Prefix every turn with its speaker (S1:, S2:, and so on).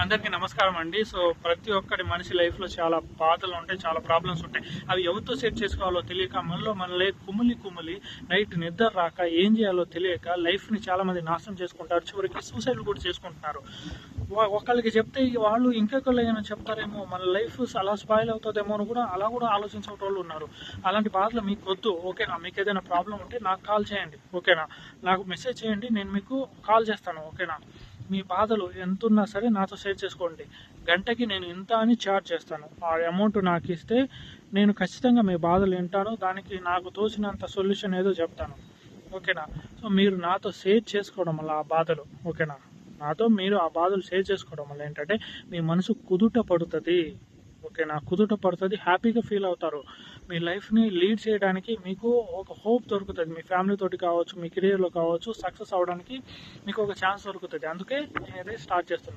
S1: అందరికీ నమస్కారం అండి. సో ప్రతి ఒక్కటి మనిషి లైఫ్లో చాలా బాధలు ఉంటాయి, చాలా ప్రాబ్లమ్స్ ఉంటాయి. అవి ఎవరితో సెట్ చేసుకోవాలో తెలియక మనలో కుమిలి నైట్ నిద్ర రాక ఏం చేయాలో తెలియక లైఫ్ని చాలా మంది నాశనం చేసుకుంటారు. చివరికి సూసైడ్ కూడా చేసుకుంటున్నారు. ఒకళ్ళకి చెప్తే వాళ్ళు ఇంకొకళ్ళు ఏమైనా చెప్తారేమో, మన లైఫ్ అలా స్పాయిల్ అవుతుందేమో అని అలా కూడా ఆలోచించే వాళ్ళు ఉన్నారు. అలాంటి బాధలు మీకు వద్దు, ఓకేనా? మీకు ఏదైనా ప్రాబ్లం ఉంటే నాకు కాల్ చేయండి, ఓకేనా? నాకు మెసేజ్ చేయండి, నేను మీకు కాల్ చేస్తాను, ఓకేనా? మీ బాధలు ఎంతున్నా సరే నాతో షేర్ చేసుకోండి. గంటకి నేను ఇంత అని చార్జ్ చేస్తాను. ఆ అమౌంట్ నాకు ఇస్తే నేను ఖచ్చితంగా మీ బాధలు వింటాను, దానికి నాకు తోచినంత సొల్యూషన్ ఏదో చెప్తాను, ఓకేనా? సో మీరు నాతో షేర్ చేసుకోవడం వల్ల ఆ బాధలు, ఓకేనా, నాతో మీరు ఆ బాధలు షేర్ చేసుకోవడం వల్ల ఏంటంటే మీ మనసు కుదుట పడుతుంది, ఓకేనా? కుదుట పడుతుంది, హ్యాపీగా ఫీల్ అవుతారు. మీ లైఫ్ని లీడ్ చేయడానికి మీకు ఒక హోప్ దొరుకుతుంది. మీ ఫ్యామిలీ తోటి కావచ్చు, మీ కెరియర్లో కావచ్చు, సక్సెస్ అవ్వడానికి మీకు ఒక ఛాన్స్ దొరుకుతుంది. అందుకే నేను స్టార్ట్ చేస్తున్నాను.